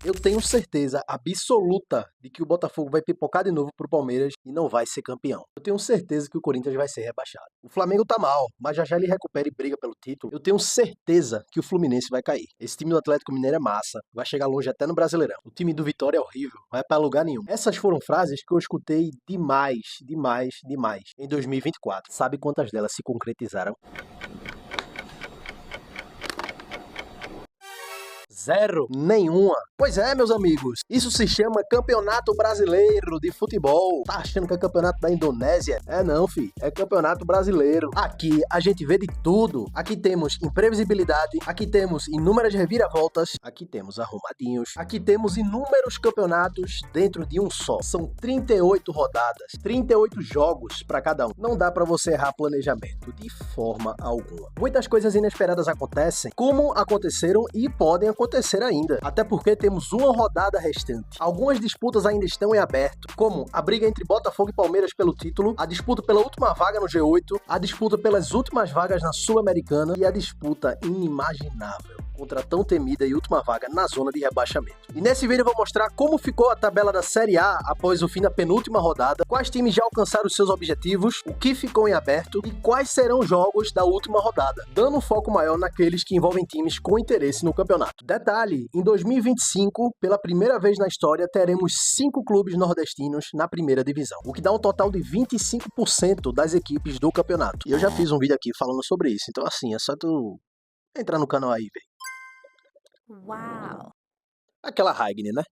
Eu tenho certeza absoluta de que o Botafogo vai pipocar de novo pro Palmeiras e não vai ser campeão. Eu tenho certeza que o Corinthians vai ser rebaixado. O Flamengo tá mal, mas já ele recupera e briga pelo título. Eu tenho certeza que o Fluminense vai cair. Esse time do Atlético Mineiro é massa, vai chegar longe até no Brasileirão. O time do Vitória é horrível, não vai pra lugar nenhum. Essas foram frases que eu escutei demais em 2024. Sabe quantas delas se concretizaram? Zero. Nenhuma. Pois é, meus amigos, isso se chama Campeonato Brasileiro de Futebol. Tá achando que é campeonato da Indonésia? É não, fi. É Campeonato Brasileiro. Aqui a gente vê de tudo. Aqui temos imprevisibilidade, aqui temos inúmeras reviravoltas, aqui temos arrumadinhos, aqui temos inúmeros campeonatos dentro de um só. São 38 rodadas, 38 jogos pra cada um. Não dá pra você errar planejamento de forma alguma. Muitas coisas inesperadas acontecem, como aconteceram e podem acontecer ainda. Até porque temos uma rodada restante. Algumas disputas ainda estão em aberto, como a briga entre Botafogo e Palmeiras pelo título, a disputa pela última vaga no G8, a disputa pelas últimas vagas na Sul-Americana e a disputa inimaginável contra a tão temida e última vaga na zona de rebaixamento. E nesse vídeo eu vou mostrar como ficou a tabela da Série A após o fim da penúltima rodada, quais times já alcançaram os seus objetivos, o que ficou em aberto e quais serão os jogos da última rodada, dando um foco maior naqueles que envolvem times com interesse no campeonato. Detalhe, em 2025, pela primeira vez na história, teremos 5 clubes nordestinos na primeira divisão, o que dá um total de 25% das equipes do campeonato. E eu já fiz um vídeo aqui falando sobre isso, então assim, é só tu entrar no canal aí, velho. Uau! Aquela Ragni, né?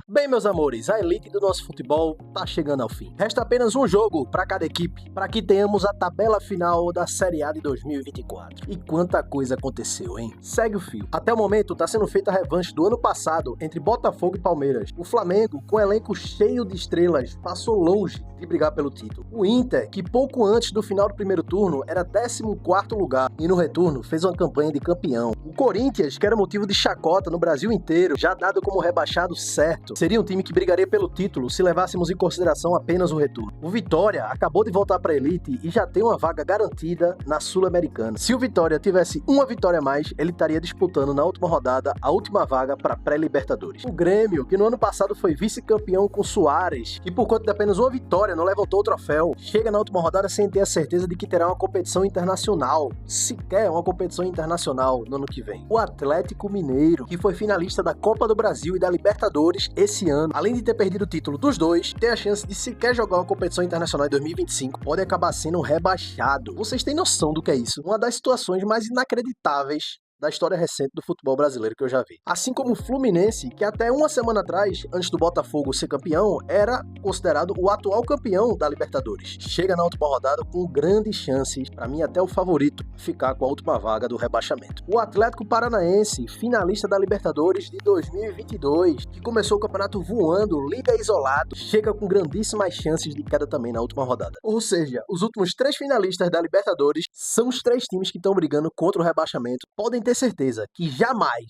Bem, meus amores, a elite do nosso futebol tá chegando ao fim. Resta apenas um jogo para cada equipe, para que tenhamos a tabela final da Série A de 2024. E quanta coisa aconteceu, hein? Segue o fio. Até o momento tá sendo feita a revanche do ano passado entre Botafogo e Palmeiras. O Flamengo, com um elenco cheio de estrelas, passou longe de brigar pelo título. O Inter, que pouco antes do final do primeiro turno era 14º lugar e no retorno fez uma campanha de campeão. O Corinthians, que era motivo de chacota no Brasil inteiro, já dado como rebaixado certo, seria um time que brigaria pelo título se levássemos em consideração apenas o retorno. O Vitória acabou de voltar para a elite e já tem uma vaga garantida na Sul-Americana. Se o Vitória tivesse uma vitória a mais, ele estaria disputando na última rodada a última vaga para pré-Libertadores. O Grêmio, que no ano passado foi vice-campeão com Suárez, e por conta de apenas uma vitória não levantou o troféu, chega na última rodada sem ter a certeza de que terá uma competição internacional, sequer uma competição internacional no ano que vem. O Atlético Mineiro, que foi finalista da Copa do Brasil e da Libertadores esse ano, além de ter perdido o título dos dois, tem a chance de sequer jogar uma competição internacional em 2025, pode acabar sendo rebaixado. Vocês têm noção do que é isso? Uma das situações mais inacreditáveis da história recente do futebol brasileiro que eu já vi. Assim como o Fluminense, que até uma semana atrás, antes do Botafogo ser campeão, era considerado o atual campeão da Libertadores. Chega na última rodada com grandes chances, para mim até o favorito, ficar com a última vaga do rebaixamento. O Atlético Paranaense, finalista da Libertadores de 2022, que começou o campeonato voando, líder isolado, chega com grandíssimas chances de queda também na última rodada. Ou seja, os últimos 3 finalistas da Libertadores são os 3 times que estão brigando contra o rebaixamento. Podem ter certeza que jamais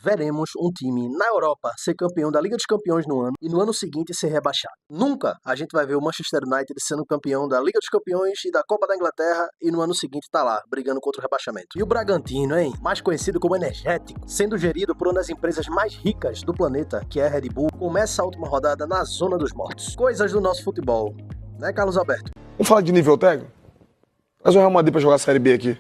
veremos um time na Europa ser campeão da Liga dos Campeões no ano e no ano seguinte ser rebaixado. Nunca a gente vai ver o Manchester United sendo campeão da Liga dos Campeões e da Copa da Inglaterra e no ano seguinte tá lá, brigando contra o rebaixamento. E o Bragantino, hein? Mais conhecido como Energético, sendo gerido por uma das empresas mais ricas do planeta, que é a Red Bull, começa a última rodada na zona dos mortos. Coisas do nosso futebol, né, Carlos Alberto? Vamos falar de nível técnico? Faz o Real Madrid pra jogar a Série B aqui.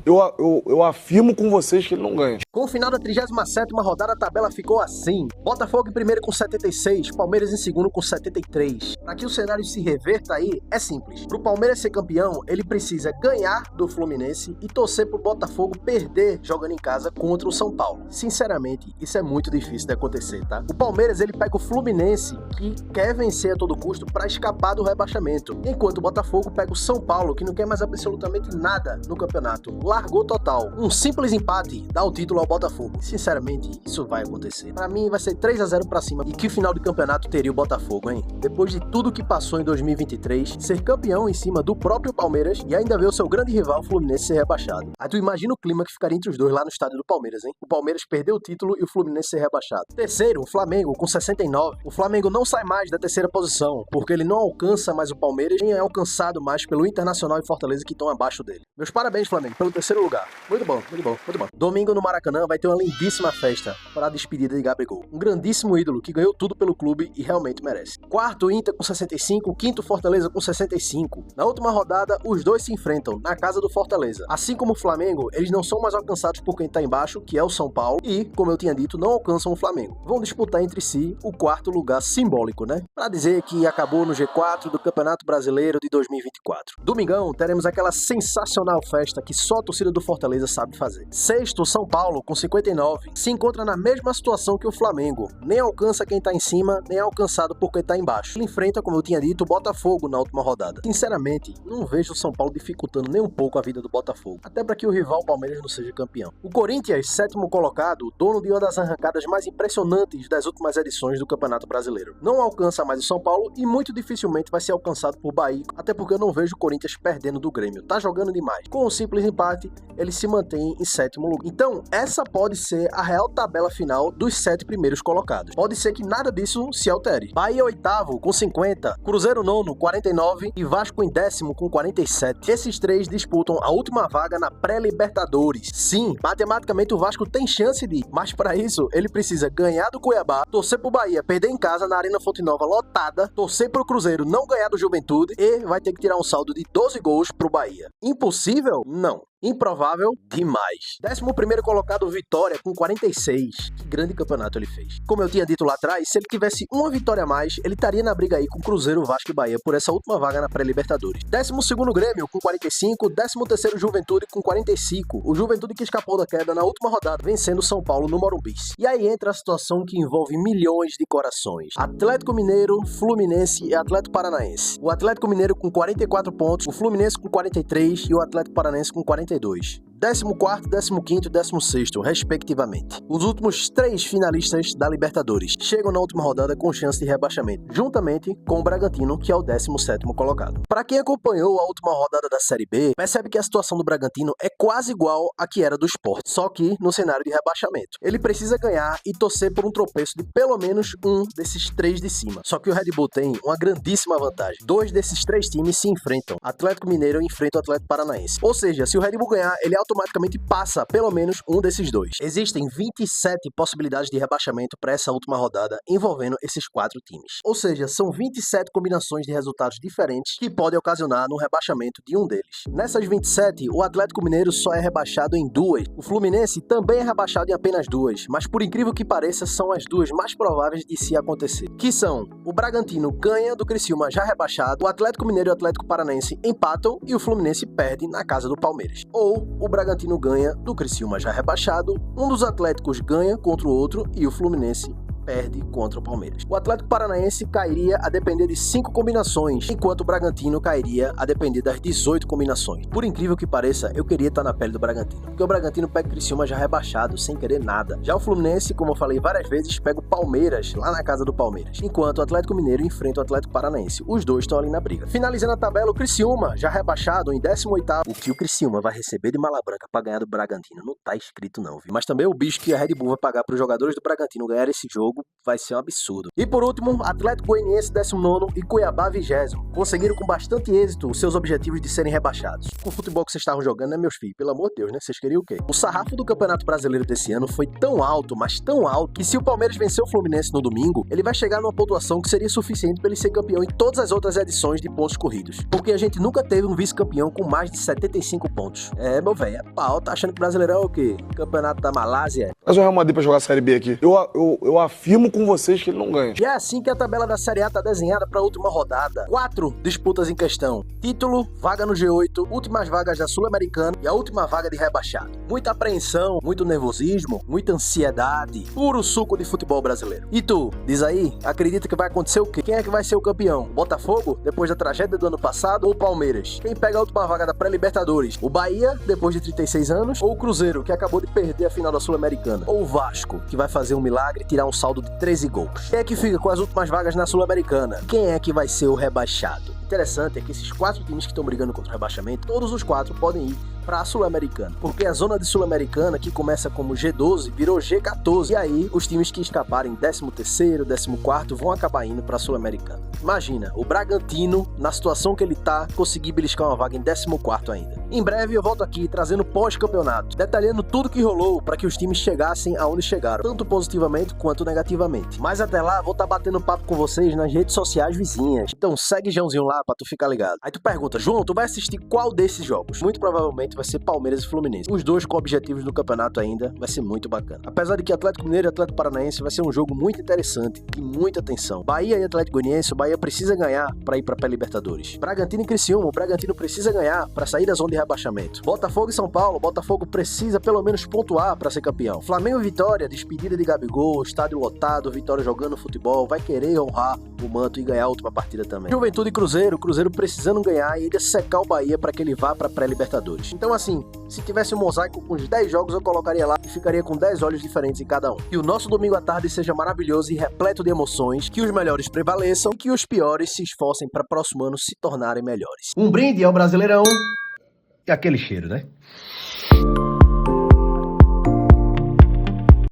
Eu afirmo com vocês que ele não ganha. Com o final da 37ª rodada, a tabela ficou assim. Botafogo em primeiro com 76, Palmeiras em segundo com 73. Para que o cenário se reverta aí, é simples. Pro Palmeiras ser campeão, ele precisa ganhar do Fluminense e torcer pro Botafogo perder jogando em casa contra o São Paulo. Sinceramente, isso é muito difícil de acontecer, tá? O Palmeiras, ele pega o Fluminense, que quer vencer a todo custo para escapar do rebaixamento. Enquanto o Botafogo pega o São Paulo, que não quer mais absolutamente nada no campeonato. Largou total. Um simples empate dá o título ao Botafogo. Sinceramente, isso vai acontecer. Pra mim, vai ser 3-0 pra cima. E que final de campeonato teria o Botafogo, hein? Depois de tudo que passou em 2023, ser campeão em cima do próprio Palmeiras e ainda ver o seu grande rival, o Fluminense, ser rebaixado. Aí tu imagina o clima que ficaria entre os dois lá no estádio do Palmeiras, hein? O Palmeiras perdeu o título e o Fluminense ser rebaixado. Terceiro, o Flamengo, com 69. O Flamengo não sai mais da terceira posição, porque ele não alcança mais o Palmeiras, nem é alcançado mais pelo Internacional e Fortaleza, que estão abaixo dele. Meus parabéns, Flamengo. Flamengo, pelo terceiro lugar. Muito bom, muito bom, muito bom. Domingo no Maracanã vai ter uma lindíssima festa para a despedida de Gabigol. Um grandíssimo ídolo que ganhou tudo pelo clube e realmente merece. Quarto, Inter com 65, quinto, Fortaleza com 65. Na última rodada, os dois se enfrentam na casa do Fortaleza. Assim como o Flamengo, eles não são mais alcançados por quem tá embaixo, que é o São Paulo, e, como eu tinha dito, não alcançam o Flamengo. Vão disputar entre si o quarto lugar simbólico, né? Pra dizer que acabou no G4 do Campeonato Brasileiro de 2024. Domingão, teremos aquela sensacional festa que só a torcida do Fortaleza sabe fazer. Sexto, o São Paulo, com 59, se encontra na mesma situação que o Flamengo. Nem alcança quem tá em cima, nem é alcançado por quem tá embaixo. Ele enfrenta, como eu tinha dito, o Botafogo na última rodada. Sinceramente, não vejo o São Paulo dificultando nem um pouco a vida do Botafogo. Até para que o rival Palmeiras não seja campeão. O Corinthians, sétimo colocado, dono de uma das arrancadas mais impressionantes das últimas edições do Campeonato Brasileiro. Não alcança mais o São Paulo e muito dificilmente vai ser alcançado por Bahia, até porque eu não vejo o Corinthians perdendo do Grêmio. Tá jogando demais. Com um simples empate, ele se mantém em sétimo lugar. Então, essa pode ser a real tabela final dos 7 primeiros colocados. Pode ser que nada disso se altere. Bahia oitavo com 50, Cruzeiro nono 49 e Vasco em décimo com 47. Esses três disputam a última vaga na pré-Libertadores. Sim, matematicamente o Vasco tem chance de ir, mas para isso ele precisa ganhar do Cuiabá, torcer pro Bahia perder em casa na Arena Fonte Nova lotada, torcer pro Cruzeiro não ganhar do Juventude e vai ter que tirar um saldo de 12 gols pro Bahia. Impossível? Não. Improvável demais. 11º colocado Vitória com 46. Que grande campeonato ele fez. Como eu tinha dito lá atrás, se ele tivesse uma vitória a mais, ele estaria na briga aí com Cruzeiro, Vasco e Bahia por essa última vaga na pré-Libertadores. 12º Grêmio com 45, 13º Juventude com 45. O Juventude que escapou da queda na última rodada, vencendo São Paulo no Morumbi. E aí entra a situação que envolve milhões de corações. Atlético Mineiro, Fluminense e Atlético Paranaense. O Atlético Mineiro com 44 pontos, o Fluminense com 43 e o Atlético Paranaense com 42. 14º, 15º e 16º, respectivamente. Os últimos 3 finalistas da Libertadores chegam na última rodada com chance de rebaixamento, juntamente com o Bragantino, que é o 17º colocado. Para quem acompanhou a última rodada da Série B, percebe que a situação do Bragantino é quase igual à que era do Sport, só que no cenário de rebaixamento. Ele precisa ganhar e torcer por um tropeço de pelo menos um desses 3 de cima. Só que o Red Bull tem uma grandíssima vantagem. 2 desses 3 times se enfrentam. Atlético Mineiro enfrenta o Atlético Paranaense. Ou seja, se o Red Bull ganhar, ele automaticamente passa pelo menos um desses 2. Existem 27 possibilidades de rebaixamento para essa última rodada envolvendo esses 4 times. Ou seja, são 27 combinações de resultados diferentes que podem ocasionar no rebaixamento de um deles. Nessas 27, o Atlético Mineiro só é rebaixado em 2. O Fluminense também é rebaixado em apenas 2, mas por incrível que pareça, são as 2 mais prováveis de se acontecer. Que são: o Bragantino ganha do Criciúma já rebaixado, o Atlético Mineiro e o Atlético Paranaense empatam e o Fluminense perde na casa do Palmeiras. Ou o Bragantino ganha do Criciúma já rebaixado, um dos Atléticos ganha contra o outro e o Fluminense perde contra o Palmeiras. O Atlético Paranaense cairia a depender de 5 combinações, enquanto o Bragantino cairia a depender das 18 combinações. Por incrível que pareça, eu queria estar na pele do Bragantino, porque o Bragantino pega o Criciúma já rebaixado, sem querer nada. Já o Fluminense, como eu falei várias vezes, pega o Palmeiras, lá na casa do Palmeiras, enquanto o Atlético Mineiro enfrenta o Atlético Paranaense. Os dois estão ali na briga. Finalizando a tabela, o Criciúma, já rebaixado em 18º. O que o Criciúma vai receber de mala branca para ganhar do Bragantino não tá escrito não, viu? Mas também o bicho que a Red Bull vai pagar para os jogadores do Bragantino ganhar esse jogo vai ser um absurdo. E por último, Atlético Goianiense 19º e Cuiabá 20º. Conseguiram com bastante êxito os seus objetivos de serem rebaixados. Com o futebol que vocês estavam jogando, né, meus filhos? Pelo amor de Deus, né? Vocês queriam o quê? O sarrafo do Campeonato Brasileiro desse ano foi tão alto, mas tão alto, que se o Palmeiras vencer o Fluminense no domingo, ele vai chegar numa pontuação que seria suficiente para ele ser campeão em todas as outras edições de pontos corridos. Porque a gente nunca teve um vice-campeão com mais de 75 pontos. É, meu velho, é pau. Tá achando que o Brasileirão é o quê? Campeonato da Malásia? Mas o Real Madrid pra jogar a Série B aqui, eu afirmo com vocês que ele não ganha. E é assim que a tabela da Série A tá desenhada para a última rodada. 4 disputas em questão: título, vaga no G8, últimas vagas da Sul-Americana e a última vaga de rebaixado. Muita apreensão, muito nervosismo, muita ansiedade, puro suco de futebol brasileiro. E tu, diz aí, acredita que vai acontecer o quê? Quem é que vai ser o campeão? Botafogo, depois da tragédia do ano passado, ou Palmeiras? Quem pega a última vaga da pré-Libertadores? O Bahia, depois de 36 anos, ou o Cruzeiro, que acabou de perder a final da Sul-Americana? Ou o Vasco, que vai fazer um milagre e tirar um saldo de 13 gols? Quem é que fica com as últimas vagas na Sul-Americana? Quem é que vai ser o rebaixado? Interessante é que esses 4 times que estão brigando contra o rebaixamento, todos os 4 podem ir para a Sul-Americana. Porque a zona de Sul-Americana, que começa como G12, virou G14. E aí, os times que escaparem 13º, 14º vão acabar indo para a Sul-Americana. Imagina, o Bragantino, na situação que ele tá, conseguir beliscar uma vaga em 14º ainda. Em breve eu volto aqui trazendo pós-campeonato, detalhando tudo que rolou para que os times chegassem aonde chegaram, tanto positivamente quanto negativamente. Mas até lá, vou estar batendo papo com vocês nas redes sociais vizinhas. Então segue Joãozinho lá pra tu ficar ligado. Aí tu pergunta, João, tu vai assistir qual desses jogos? Muito provavelmente vai ser Palmeiras e Fluminense. Os dois com objetivos no campeonato ainda, vai ser muito bacana. Apesar de que Atlético Mineiro e Atlético Paranaense vai ser um jogo muito interessante, de muita atenção. Bahia e Atlético Goianiense, o Bahia precisa ganhar para ir para pré-Libertadores. Bragantino e Criciúma, o Bragantino precisa ganhar para sair da zona de rebaixamento. Botafogo e São Paulo, o Botafogo precisa pelo menos pontuar para ser campeão. Flamengo e Vitória, despedida de Gabigol, estádio lotado, Vitória jogando futebol, vai querer honrar o manto e ganhar a última partida também. Juventude e Cruzeiro, Cruzeiro precisando ganhar e ainda secar o Bahia para que ele vá para pré-Libertadores. Então assim, se tivesse um mosaico com os 10 jogos eu colocaria lá e ficaria com 10 olhos diferentes em cada um. Que o nosso domingo à tarde seja maravilhoso e repleto de emoções, que os melhores prevaleçam e que os piores se esforcem para próximo ano se tornarem melhores. Um brinde ao Brasileirão e aquele cheiro, né?